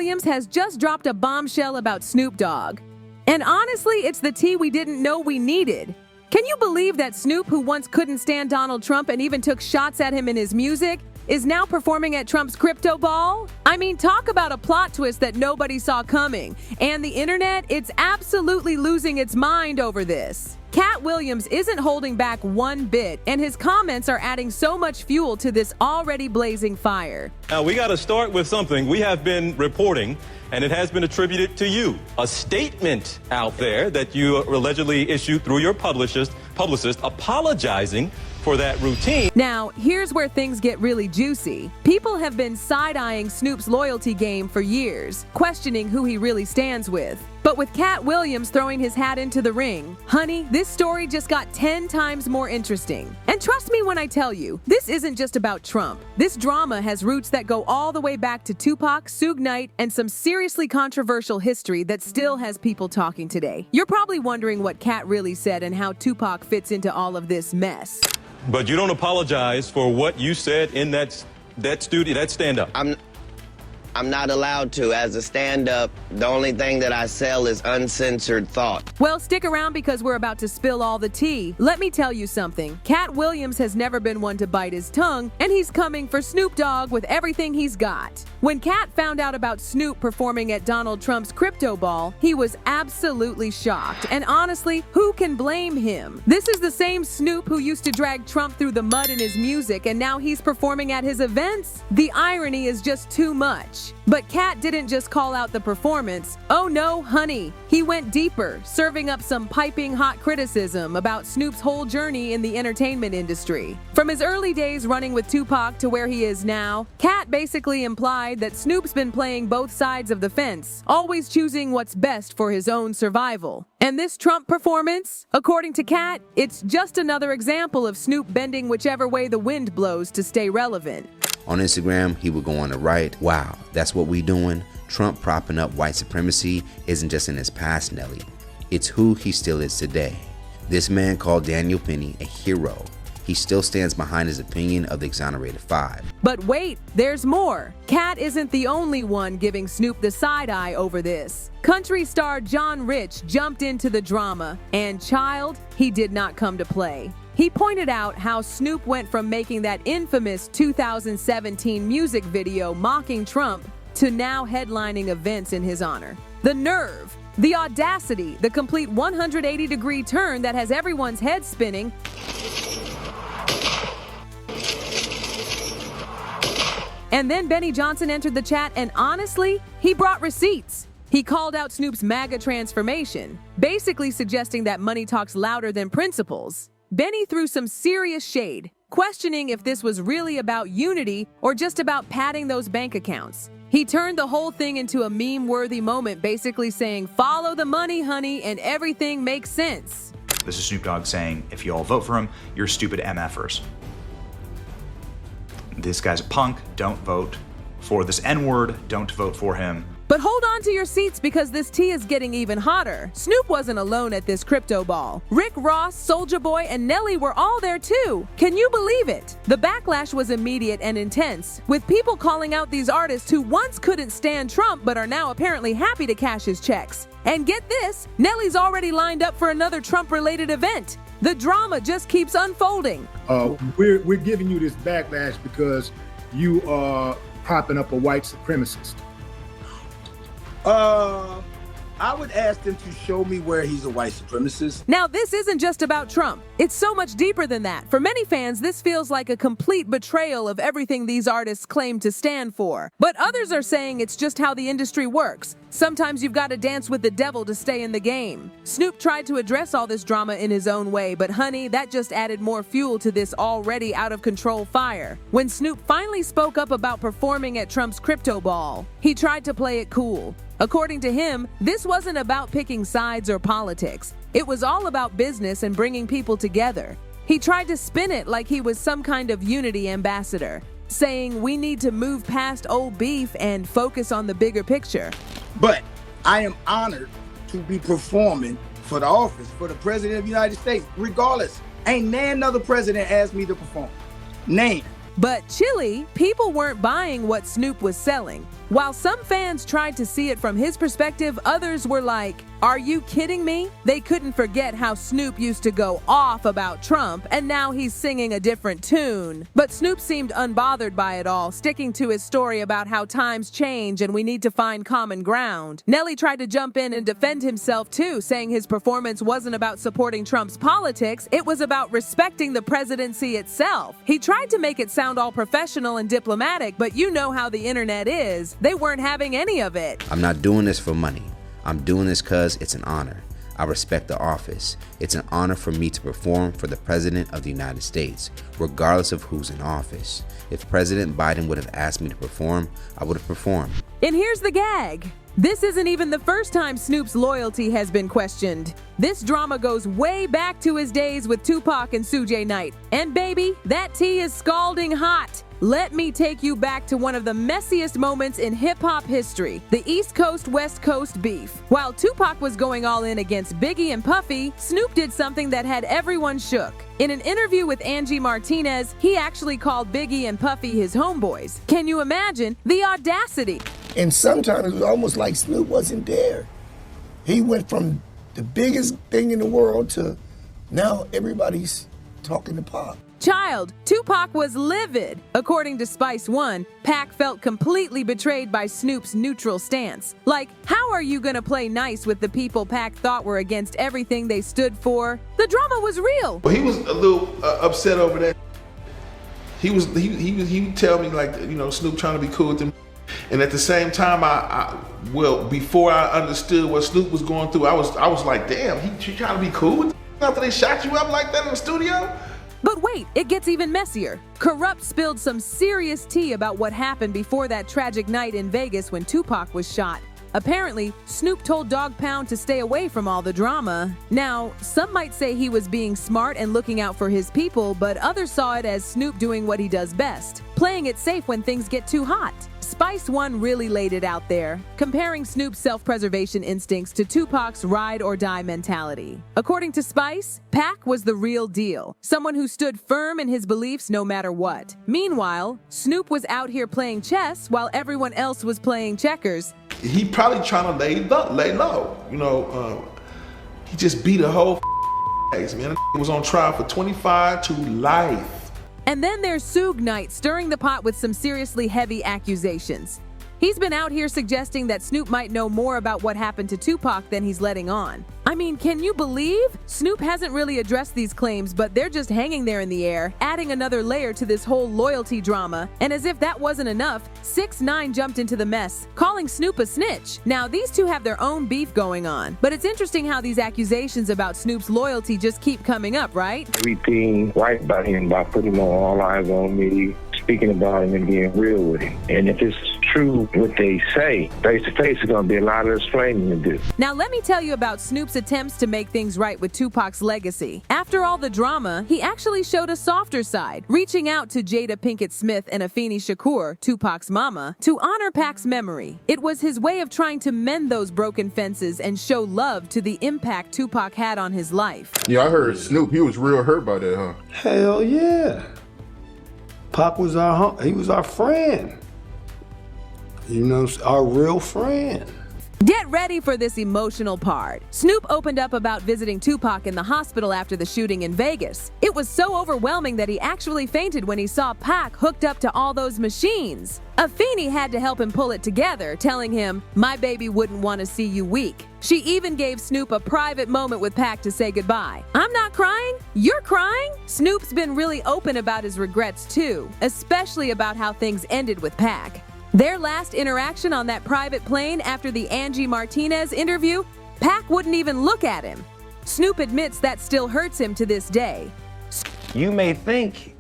Williams has just dropped a bombshell about Snoop Dogg. And honestly, it's the tea we didn't know we needed. Can you believe that Snoop, who once couldn't stand Donald Trump and even took shots at him in his music, is now performing at Trump's crypto ball? I mean, talk about a plot twist that nobody saw coming. And the internet, it's absolutely losing its mind over this. Katt Williams isn't holding back one bit, and his comments are adding so much fuel to this already blazing fire. Now, we got to start with something we have been reporting, and it has been attributed to you. A statement out there that you allegedly issued through your publicist apologizing for that routine. Now, here's where things get really juicy. People have been side-eyeing Snoop's loyalty game for years, questioning who he really stands with. But with Katt Williams throwing his hat into the ring, honey, this story just got 10 times more interesting. And trust me when I tell you, this isn't just about Trump. This drama has roots that go all the way back to Tupac, Suge Knight, and some seriously controversial history that still has people talking today. You're probably wondering what Katt really said and how Tupac fits into all of this mess. But you don't apologize for what you said in that stand-up. I'm not allowed to. As a stand-up, the only thing that I sell is uncensored thought. Well, stick around because we're about to spill all the tea. Let me tell you something. Katt Williams has never been one to bite his tongue, and he's coming for Snoop Dogg with everything he's got. When Katt found out about Snoop performing at Donald Trump's crypto ball, he was absolutely shocked. And honestly, who can blame him? This is the same Snoop who used to drag Trump through the mud in his music, and now he's performing at his events? The irony is just too much. But Katt didn't just call out the performance. Oh no, honey. He went deeper, serving up some piping hot criticism about Snoop's whole journey in the entertainment industry. From his early days running with Tupac to where he is now, Katt basically implied that Snoop's been playing both sides of the fence, always choosing what's best for his own survival. And this Trump performance, according to Katt, it's just another example of Snoop bending whichever way the wind blows to stay relevant. On Instagram, he would go on to write, "Wow, that's what we doing? Trump propping up white supremacy isn't just in his past, Nelly. It's who he still is today." This man called Daniel Penny a hero. He still stands behind his opinion of the exonerated five. But wait, there's more. Katt isn't the only one giving Snoop the side eye over this. Country star John Rich jumped into the drama, and child, he did not come to play. He pointed out how Snoop went from making that infamous 2017 music video mocking Trump to now headlining events in his honor. The nerve, the audacity, the complete 180-degree turn that has everyone's head spinning. And then Benny Johnson entered the chat, and honestly, he brought receipts. He called out Snoop's MAGA transformation, basically suggesting that money talks louder than principles. Benny threw some serious shade, questioning if this was really about unity or just about padding those bank accounts. He turned the whole thing into a meme-worthy moment, basically saying, "Follow the money, honey, and everything makes sense." This is Snoop Dogg saying, if you all vote for him, you're stupid MFers. This guy's a punk, don't vote for this N-word, don't vote for him. But hold on to your seats because this tea is getting even hotter. Snoop wasn't alone at this crypto ball. Rick Ross, Soulja Boy, and Nelly were all there too. Can you believe it? The backlash was immediate and intense, with people calling out these artists who once couldn't stand Trump but are now apparently happy to cash his checks. And get this, Nelly's already lined up for another Trump-related event. The drama just keeps unfolding. We're giving you this backlash because you are propping up a white supremacist. I would ask them to show me where he's a white supremacist. Now, this isn't just about Trump. It's so much deeper than that. For many fans, this feels like a complete betrayal of everything these artists claim to stand for. But others are saying it's just how the industry works. Sometimes you've got to dance with the devil to stay in the game. Snoop tried to address all this drama in his own way, but honey, that just added more fuel to this already out-of-control fire. When Snoop finally spoke up about performing at Trump's crypto ball, he tried to play it cool. According to him, this wasn't about picking sides or politics. It was all about business and bringing people together. He tried to spin it like he was some kind of unity ambassador, saying we need to move past old beef and focus on the bigger picture. But I am honored to be performing for the office, for the President of the United States, regardless. Ain't none other president asked me to perform. Name. But chilly, people weren't buying what Snoop was selling. While some fans tried to see it from his perspective, others were like, "Are you kidding me?" They couldn't forget how Snoop used to go off about Trump, and now he's singing a different tune. But Snoop seemed unbothered by it all, sticking to his story about how times change and we need to find common ground. Nelly tried to jump in and defend himself too, saying his performance wasn't about supporting Trump's politics, it was about respecting the presidency itself. He tried to make it sound all professional and diplomatic, but you know how the internet is. They weren't having any of it. I'm not doing this for money. I'm doing this because it's an honor. I respect the office. It's an honor for me to perform for the President of the United States, regardless of who's in office. If President Biden would have asked me to perform, I would have performed. And here's the gag. This isn't even the first time Snoop's loyalty has been questioned. This drama goes way back to his days with Tupac and Suge Knight. And baby, that tea is scalding hot. Let me take you back to one of the messiest moments in hip-hop history, the East Coast-West Coast beef. While Tupac was going all in against Biggie and Puffy, Snoop did something that had everyone shook. In an interview with Angie Martinez, he actually called Biggie and Puffy his homeboys. Can you imagine the audacity? And sometimes it was almost like Snoop wasn't there. He went from the biggest thing in the world to now everybody's talking to Pac. Child, Tupac was livid. According to Spice One, Pac felt completely betrayed by Snoop's neutral stance. Like, how are you gonna play nice with the people Pac thought were against everything they stood for? The drama was real. Well, he was a little upset over that. He would tell me like, you know, Snoop trying to be cool with him. And at the same time, well, before I understood what Snoop was going through, I was like, damn, he trying to be cool with him after they shot you up like that in the studio? But wait, it gets even messier. Corrupt spilled some serious tea about what happened before that tragic night in Vegas when Tupac was shot. Apparently, Snoop told Dogg Pound to stay away from all the drama. Now, some might say he was being smart and looking out for his people, but others saw it as Snoop doing what he does best, playing it safe when things get too hot. Spice One really laid it out there, comparing Snoop's self-preservation instincts to Tupac's ride-or-die mentality. According to Spice, Pac was the real deal, someone who stood firm in his beliefs no matter what. Meanwhile, Snoop was out here playing chess while everyone else was playing checkers. He probably trying to lay low. You know, he just beat a whole case, man. He was on trial for 25 to life. And then there's Suge Knight stirring the pot with some seriously heavy accusations. He's been out here suggesting that Snoop might know more about what happened to Tupac than he's letting on. I mean, can you believe? Snoop hasn't really addressed these claims, but they're just hanging there in the air, adding another layer to this whole loyalty drama. And as if that wasn't enough, 6ix9ine jumped into the mess, calling Snoop a snitch. Now, these two have their own beef going on, but it's interesting how these accusations about Snoop's loyalty just keep coming up, right? Everything right about him, by putting him on All Eyes on Me, speaking about him and being real with him. And if it's true what they say, face to face is going to be a lot of explaining to do. Now let me tell you about Snoop's attempts to make things right with Tupac's legacy. After all the drama, he actually showed a softer side, reaching out to Jada Pinkett Smith and Afeni Shakur, Tupac's mama, to honor Pac's memory. It was his way of trying to mend those broken fences and show love to the impact Tupac had on his life. Yeah, I heard Snoop, he was real hurt by that, huh? Hell yeah. Pac was he was our friend. You know, our real friend. Get ready for this emotional part. Snoop opened up about visiting Tupac in the hospital after the shooting in Vegas. It was so overwhelming that he actually fainted when he saw Pac hooked up to all those machines. Afeni had to help him pull it together, telling him, "My baby wouldn't want to see you weak." She even gave Snoop a private moment with Pac to say goodbye. "I'm not crying, you're crying?" Snoop's been really open about his regrets too, especially about how things ended with Pac. Their last interaction on that private plane after the Angie Martinez interview, Pac wouldn't even look at him. Snoop admits that still hurts him to this day. You may think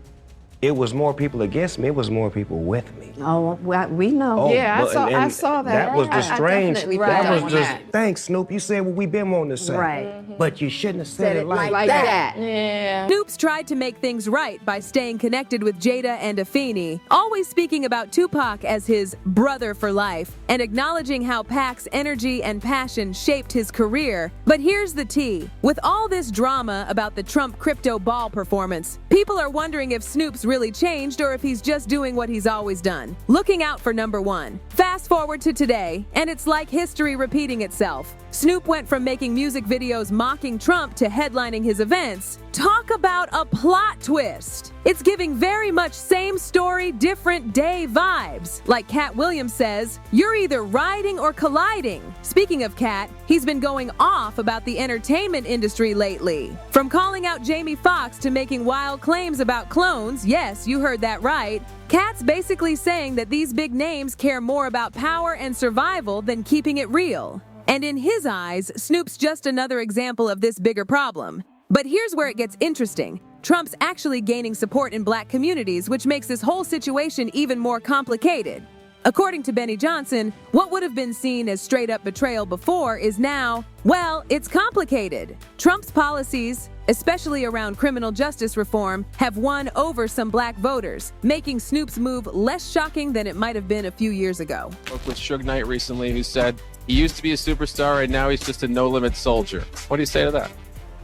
it was more people against me, it was more people with me. Oh, well, we know. Oh, yeah, but, I saw that. That was the strange. That was just, that. Thanks, Snoop. You said what we been wanting to say. Right. But you shouldn't have said it like that. Yeah. Snoop's tried to make things right by staying connected with Jada and Afeni, always speaking about Tupac as his brother for life, and acknowledging how Pac's energy and passion shaped his career. But here's the tea. With all this drama about the Trump crypto ball performance, people are wondering if Snoop's really changed or if he's just doing what he's always done. Looking out for number 1. Fast forward to today, and it's like history repeating itself. Snoop went from making music videos mocking Trump to headlining his events. Talk about a plot twist! It's giving very much same story, different day vibes. Like Katt Williams says, you're either riding or colliding. Speaking of Katt, he's been going off about the entertainment industry lately. From calling out Jamie Foxx to making wild claims about clones, yes, you heard that right, Katt's basically saying that these big names care more about power and survival than keeping it real. And in his eyes, Snoop's just another example of this bigger problem. But here's where it gets interesting. Trump's actually gaining support in black communities, which makes this whole situation even more complicated. According to Benny Johnson, what would have been seen as straight-up betrayal before is now, well, it's complicated. Trump's policies, especially around criminal justice reform, have won over some black voters, making Snoop's move less shocking than it might have been a few years ago. I spoke with Suge Knight recently, who said he used to be a superstar and now he's just a no-limit soldier. What do you say to that?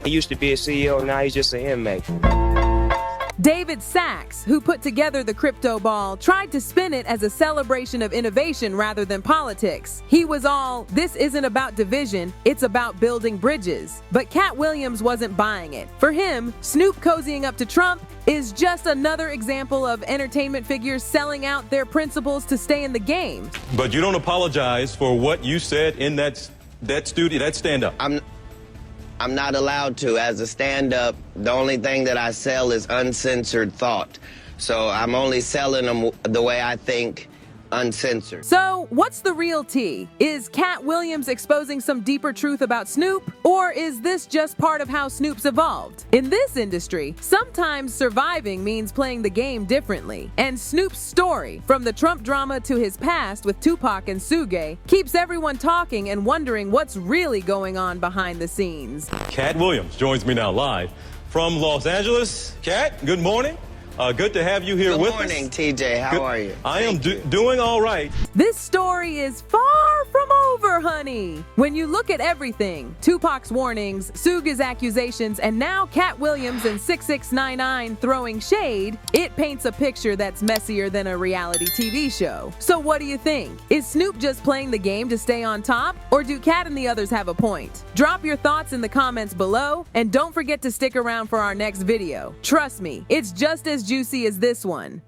He used to be a CEO, now he's just an inmate. David Sachs, who put together the crypto ball, tried to spin it as a celebration of innovation rather than politics. He was all, this isn't about division, it's about building bridges. But Katt Williams wasn't buying it. For him, Snoop cozying up to Trump is just another example of entertainment figures selling out their principles to stay in the game. But you don't apologize for what you said in that stand-up. I'm not allowed to. As a stand-up, the only thing that I sell is uncensored thought. So I'm only selling them the way I think, uncensored. So, what's the real tea? Is Katt Williams exposing some deeper truth about Snoop? Or is this just part of how Snoop's evolved? In this industry, sometimes surviving means playing the game differently. And Snoop's story, from the Trump drama to his past with Tupac and Suge, keeps everyone talking and wondering what's really going on behind the scenes. Katt Williams joins me now live from Los Angeles. Katt, good morning. Good to have you here with us. Good morning, TJ. How are you? I am doing all right. This story is far from over, honey. When you look at everything, Tupac's warnings, Suge's accusations, and now Katt Williams and 6699 throwing shade, it paints a picture that's messier than a reality TV show. So what do you think? Is Snoop just playing the game to stay on top? Or do Katt and the others have a point? Drop your thoughts in the comments below, and don't forget to stick around for our next video. Trust me, it's just as juicy as this one.